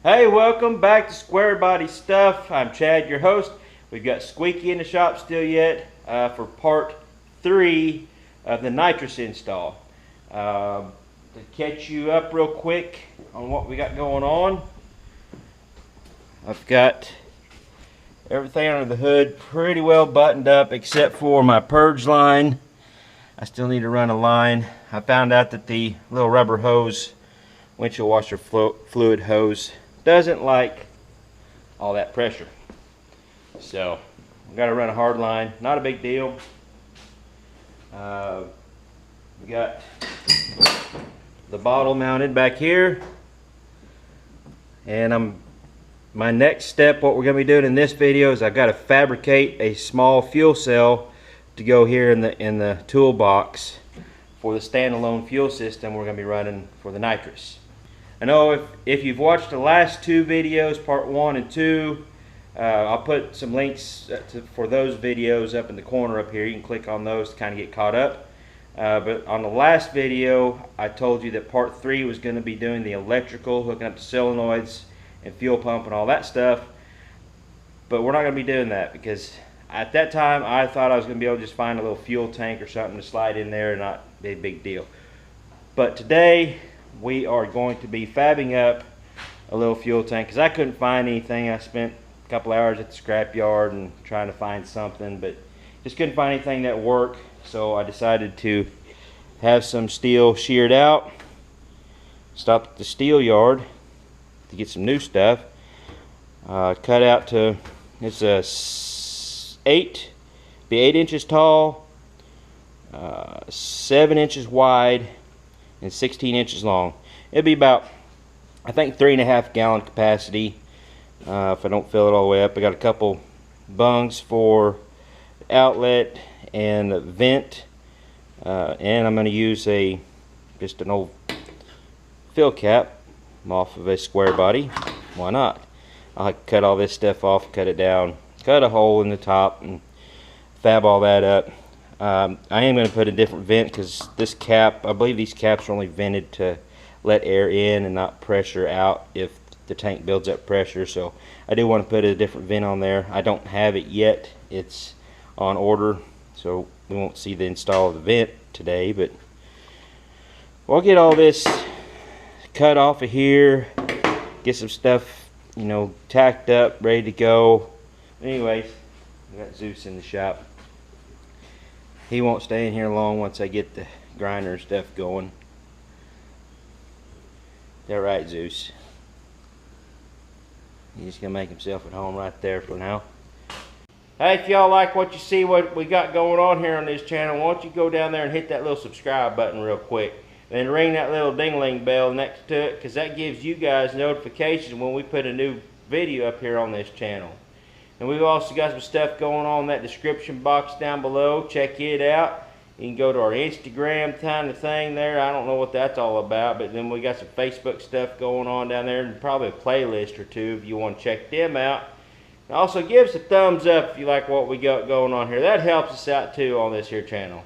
Hey, welcome back to Squarebody Stuff. I'm Chad, your host. We've got Squeaky in the shop still yet for part 3 of the nitrous install. To catch you up real quick on what we got going on, I've got everything under the hood pretty well buttoned up except for my purge line. I still need to run a line. I found out that the little rubber hose, windshield washer fluid hose, doesn't like all that pressure, so we got to run a hard line. Not a big deal. We got the bottle mounted back here, and my next step, what we're going to be doing in this video, is I've got to fabricate a small fuel cell to go here in the toolbox for the standalone fuel system we're going to be running for the nitrous. I know if you've watched the last 2 videos, part 1 and 2, I'll put some links for those videos up in the corner up here. You can click on those to kind of get caught up. But on the last video, I told you that part 3 was going to be doing the electrical, hooking up the solenoids and fuel pump and all that stuff. But we're not going to be doing that because at that time I thought I was going to be able to just find a little fuel tank or something to slide in there and not be a big deal. But today we are going to be fabbing up a little fuel tank because I couldn't find anything. I spent a couple hours at the scrap yard and trying to find something, but just couldn't find anything that worked. So I decided to have some steel sheared out. Stopped at the steel yard to get some new stuff. Cut out to, it's a 8 inches tall, 7 inches wide, and 16 inches long. It'll be about, I think, 3.5 gallon capacity if I don't fill it all the way up. I got a couple bungs for outlet and a vent, and I'm going to use just an old fill cap off of a Squarebody. Why not? I'll cut all this stuff off, cut it down, cut a hole in the top, and fab all that up. I am going to put a different vent because this cap, I believe these caps are only vented to let air in and not pressure out if the tank builds up pressure. So I do want to put a different vent on there. I don't have it yet. It's on order, so we won't see the install of the vent today, but we'll get all this cut off of here, get some stuff, tacked up, ready to go. Anyways, we got Zeus in the shop. He won't stay in here long once I get the grinder and stuff going. Is that right, Zeus? He's just gonna make himself at home right there for now. Hey, if y'all like what you see, what we got going on here on this channel, why don't you go down there and hit that little subscribe button real quick. Then ring that little ding-a-ling bell next to it, because that gives you guys notifications when we put a new video up here on this channel. And we've also got some stuff going on in that description box down below. Check it out. You can go to our Instagram kind of thing there. I don't know what that's all about, but then we got some Facebook stuff going on down there, and probably a playlist or 2 if you want to check them out. And also give us a thumbs up if you like what we got going on here. That helps us out too on this here channel.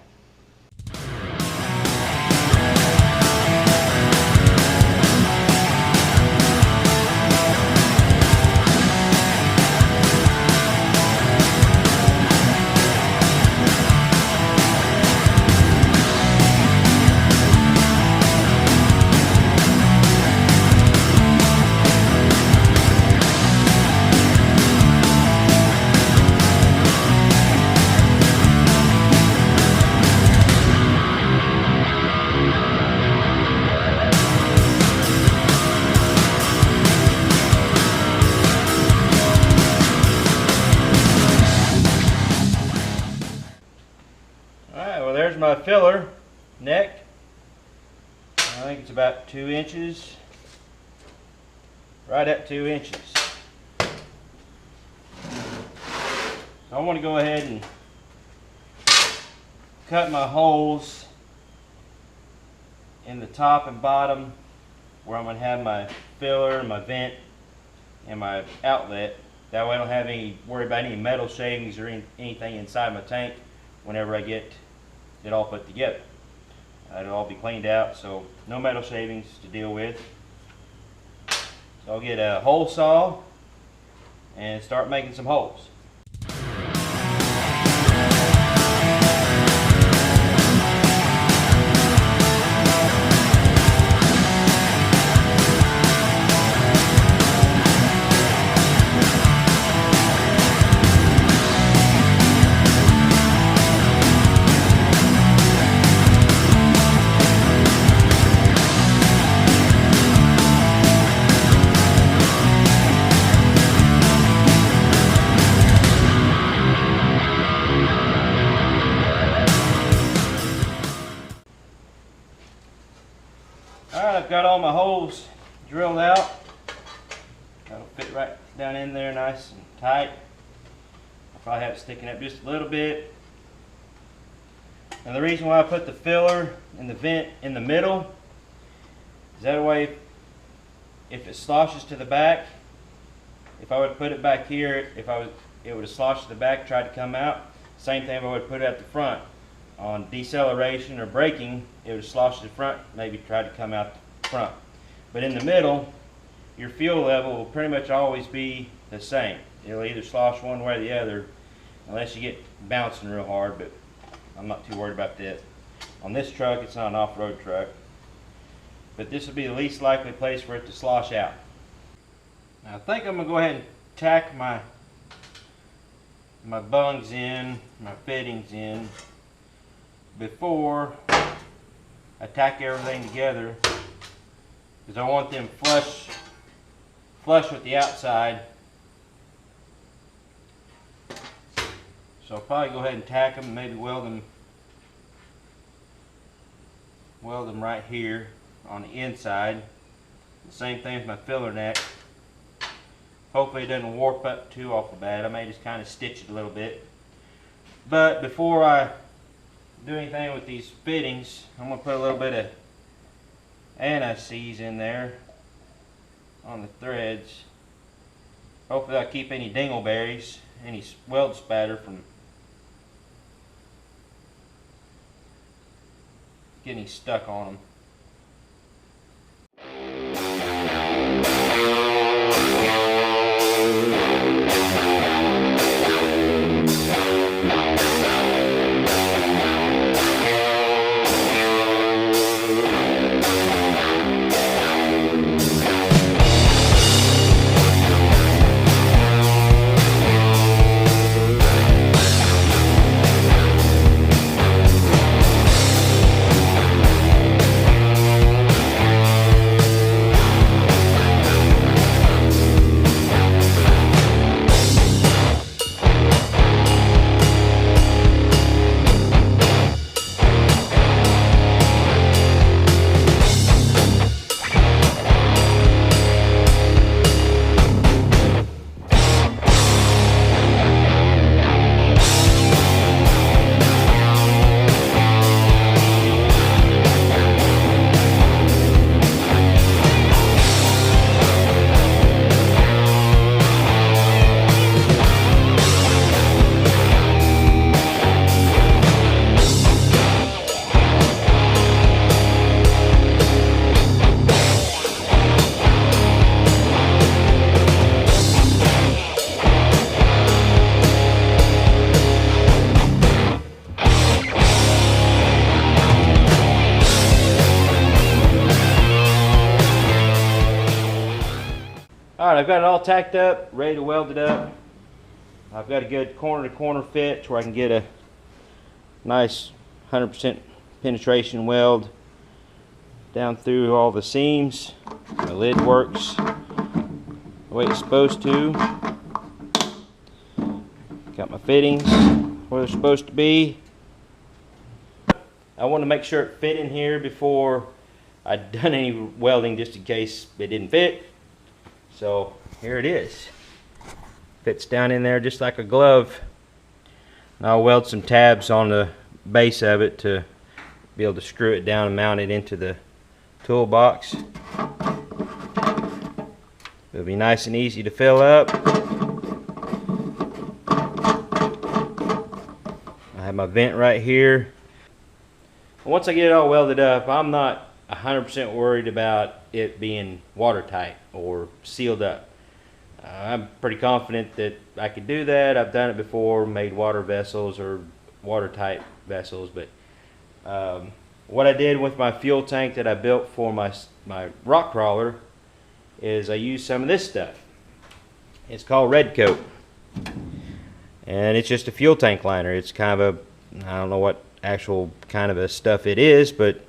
There's my filler neck. I think it's about 2 inches, right at 2 inches. I want to go ahead and cut my holes in the top and bottom where I'm going to have my filler, my vent, and my outlet. That way I don't have any worry about any metal shavings or anything inside my tank whenever I get it all put together. It'll all be cleaned out, so no metal shavings to deal with. So I'll get a hole saw and start making some holes. Alright, I've got all my holes drilled out. That'll fit right down in there nice and tight. I'll probably have it sticking up just a little bit. And the reason why I put the filler and the vent in the middle is that way if it sloshes to the back, if I would put it back here, it would have sloshed to the back, tried to come out. Same thing if I would put it at the front. On deceleration or braking, it would slosh to the front, maybe try to come out the front. But in the middle, your fuel level will pretty much always be the same. It'll either slosh one way or the other, unless you get bouncing real hard, but I'm not too worried about that. On this truck, it's not an off-road truck, but this would be the least likely place for it to slosh out. Now I think I'm going to go ahead and tack my bungs in, my fittings in, before I tack everything together, because I want them flush with the outside. So I'll probably go ahead and tack them and maybe weld them right here on the inside. The same thing with my filler neck. Hopefully it doesn't warp up too awful bad. I may just kind of stitch it a little bit. But before I do anything with these fittings, I'm going to put a little bit of anti-seize in there on the threads. Hopefully I'll keep any dingleberries, any weld spatter from getting stuck on them. Alright, I've got it all tacked up, ready to weld it up. I've got a good corner to corner fit to where I can get a nice 100% penetration weld down through all the seams. My lid works the way it's supposed to. Got my fittings where they're supposed to be. I want to make sure it fit in here before I'd done any welding, just in case it didn't fit. So here it is. Fits down in there just like a glove. And I'll weld some tabs on the base of it to be able to screw it down and mount it into the toolbox. It'll be nice and easy to fill up. I have my vent right here. Once I get it all welded up, I'm not 100% worried about it being watertight or sealed up. I'm pretty confident that I could do that. I've done it before, made water vessels or watertight vessels, but what I did with my fuel tank that I built for my rock crawler is I used some of this stuff. It's called Red Coat, and it's just a fuel tank liner. It's kind of a, I don't know what actual kind of a stuff it is, but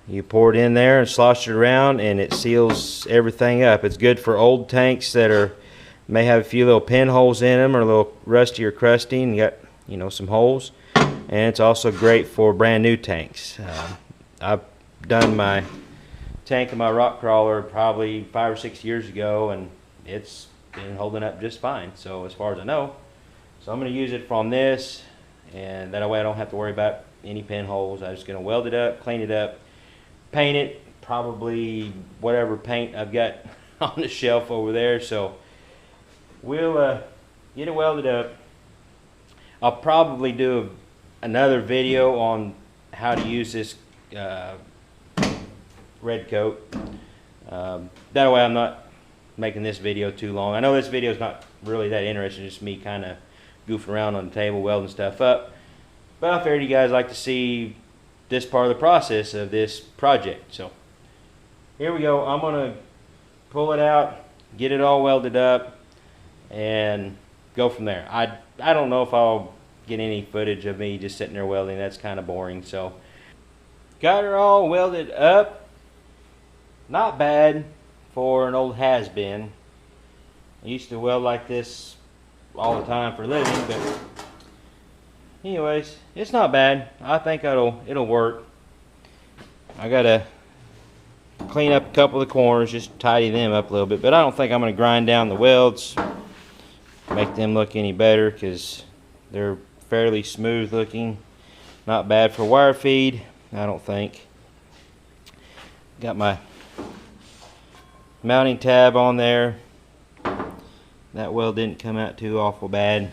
you pour it in there and slosh it around and it seals everything up. It's good for old tanks that may have a few little pinholes in them or a little rusty or crusty and got, you know, some holes. And it's also great for brand new tanks. I've done my tank in my rock crawler probably 5 or 6 years ago, and it's been holding up just fine, so as far as I know. So I'm going to use it from this, and that way I don't have to worry about any pinholes. I'm just going to weld it up, clean it up, paint it, probably whatever paint I've got on the shelf over there. So we'll get it welded up. I'll probably do another video on how to use this Red Coat. That way I'm not making this video too long. I know this video is not really that interesting, just me kind of goofing around on the table, welding stuff up. But I figured you guys like to see this part of the process of this project. So here we go. I'm going to pull it out, get it all welded up, and go from there. I don't know if I'll get any footage of me just sitting there welding. That's kind of boring. So got her all welded up. Not bad for an old has-been. I used to weld like this all the time for a living, but anyways, it's not bad. I think it'll work. I gotta clean up a couple of the corners, just tidy them up a little bit, but I don't think I'm gonna grind down the welds, make them look any better, because they're fairly smooth looking. Not bad for wire feed, I don't think. Got my mounting tab on there. That weld didn't come out too awful bad,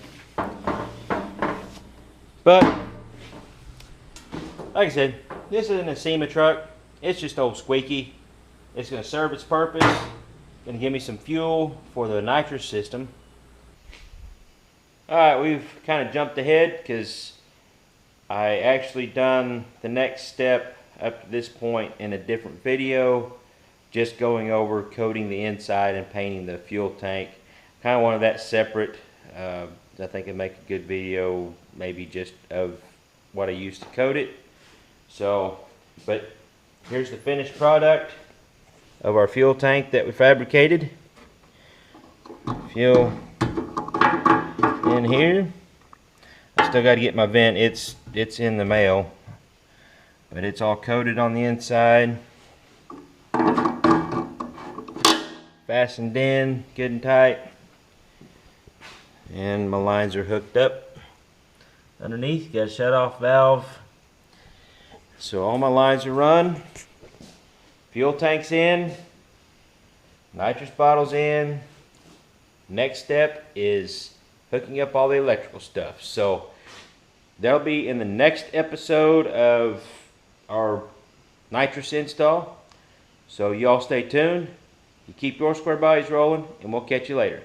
but like I said, this isn't a SEMA truck. It's just old squeaky. It's going to serve its purpose. Going to give me some fuel for the nitrous system. Alright, we've kind of jumped ahead because I actually done the next step up to this point in a different video, just going over coating the inside and painting the fuel tank. Kind of wanted that separate. I think it'd make a good video, maybe just of what I used to coat it. So, but here's the finished product of our fuel tank that we fabricated. Fuel in here. I still got to get my vent. It's in the mail, but it's all coated on the inside, fastened in good and tight, and my lines are hooked up underneath. Got a shut off valve, so all my lines are run. Fuel tank's in, nitrous bottles in. Next step is hooking up all the electrical stuff. So that'll be in the next episode of our nitrous install. So y'all stay tuned. You keep your square bodies rolling, and we'll catch you later.